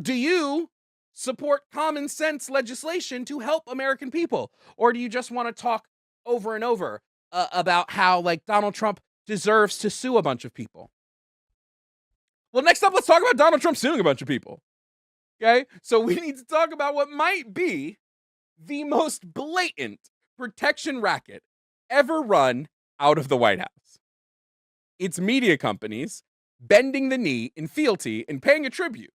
Do you support common sense legislation to help American people, or do you just want to talk over and over about how like Donald Trump deserves to sue a bunch of people? Well, next up, let's talk about Donald Trump suing a bunch of people. Okay, so we need to talk about what might be the most blatant protection racket ever run out of the White House. It's media companies bending the knee in fealty and paying a tribute.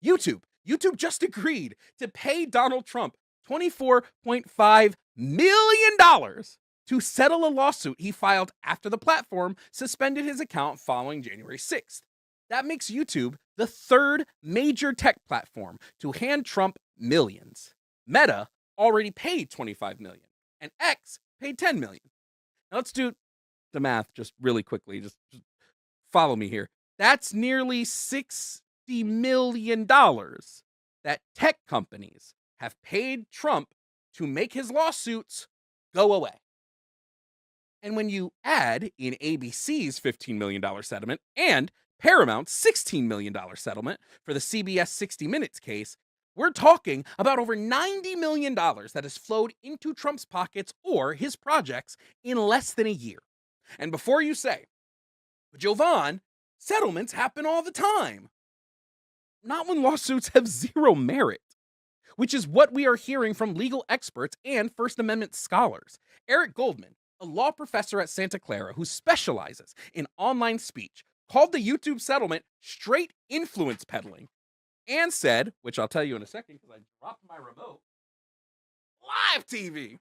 YouTube. YouTube just agreed to pay Donald Trump $24.5 million to settle a lawsuit he filed after the platform suspended his account following January 6th. That makes YouTube the third major tech platform to hand Trump millions. Meta already paid $25 million, and X paid $10 million. Now let's do the math just really quickly. Just follow me here. That's nearly $60 million that tech companies have paid Trump to make his lawsuits go away. And when you add in ABC's $15 million settlement and Paramount's $16 million settlement for the CBS 60 Minutes case, we're talking about over $90 million that has flowed into Trump's pockets or his projects in less than a year. And before you say, Jovan, settlements happen all the time. Not when lawsuits have zero merit, which is what we are hearing from legal experts and First Amendment scholars. Eric Goldman, a law professor at Santa Clara who specializes in online speech, called the YouTube settlement straight influence peddling and said, which I'll tell you in a second because I dropped my remote, live TV.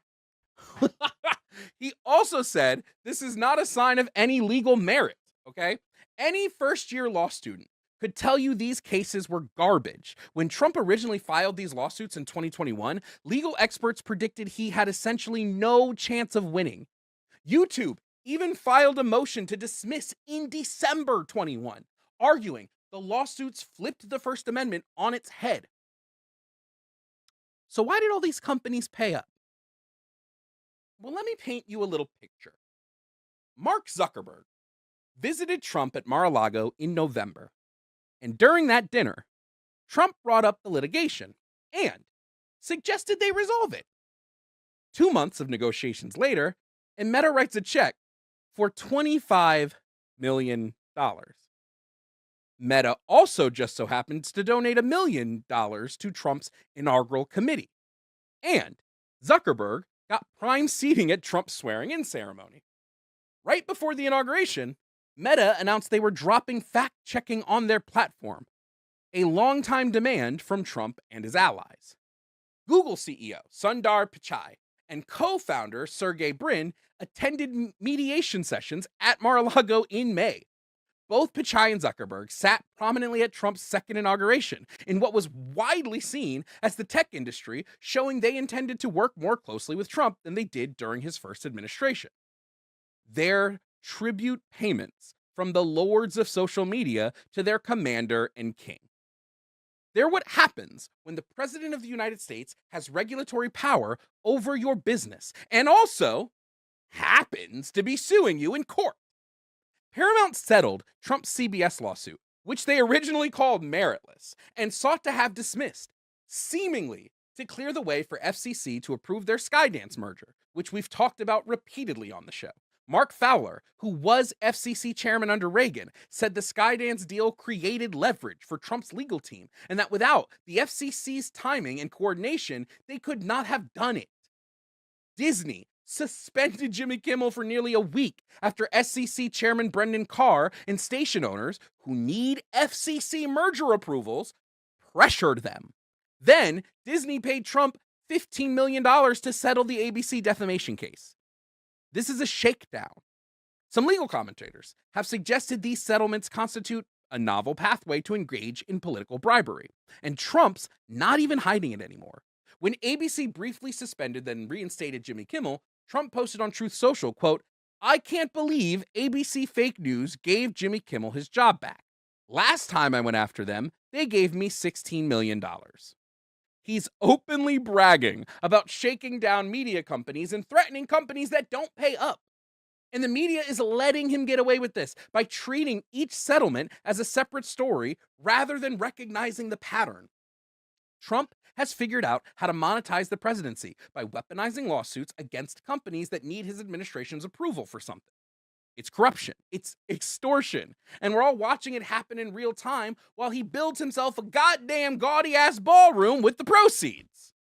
He also said this is not a sign of any legal merit, okay? Any first-year law student could tell you these cases were garbage. When Trump originally filed these lawsuits in 2021, legal experts predicted he had essentially no chance of winning. YouTube even filed a motion to dismiss in December 21, arguing the lawsuits flipped the First Amendment on its head. So why did all these companies pay up? Well, let me paint you a little picture. Mark Zuckerberg visited Trump at Mar-a-Lago in November, and during that dinner, Trump brought up the litigation and suggested they resolve it. 2 months of negotiations later, and Meta writes a check for $25 million. Meta also just so happens to donate $1 million to Trump's inaugural committee. And Zuckerberg got prime seating at Trump's swearing-in ceremony. Right before the inauguration, Meta announced they were dropping fact-checking on their platform, a longtime demand from Trump and his allies. Google CEO Sundar Pichai and co-founder Sergey Brin attended mediation sessions at Mar-a-Lago in May. Both Pichai and Zuckerberg sat prominently at Trump's second inauguration in what was widely seen as the tech industry showing they intended to work more closely with Trump than they did during his first administration. Their tribute payments from the lords of social media to their commander and king. They're what happens when the President of the United States has regulatory power over your business and also happens to be suing you in court. Paramount settled Trump's CBS lawsuit, which they originally called meritless, and sought to have dismissed, seemingly to clear the way for FCC to approve their Skydance merger, which we've talked about repeatedly on the show. Mark Fowler, who was FCC chairman under Reagan, said the Skydance deal created leverage for Trump's legal team, and that without the FCC's timing and coordination, they could not have done it. Disney suspended Jimmy Kimmel for nearly a week after SEC Chairman Brendan Carr and station owners who need FCC merger approvals pressured them. Then Disney paid Trump $15 million to settle the ABC defamation case. This is a shakedown. Some legal commentators have suggested these settlements constitute a novel pathway to engage in political bribery, and Trump's not even hiding it anymore. When ABC briefly suspended then reinstated Jimmy Kimmel, Trump posted on Truth Social, quote, "I can't believe ABC fake news gave Jimmy Kimmel his job back. Last time I went after them, they gave me $16 million. He's openly bragging about shaking down media companies and threatening companies that don't pay up. And the media is letting him get away with this by treating each settlement as a separate story rather than recognizing the pattern. Trump has figured out how to monetize the presidency by weaponizing lawsuits against companies that need his administration's approval for something. It's corruption, it's extortion, and we're all watching it happen in real time while he builds himself a goddamn gaudy ass ballroom with the proceeds.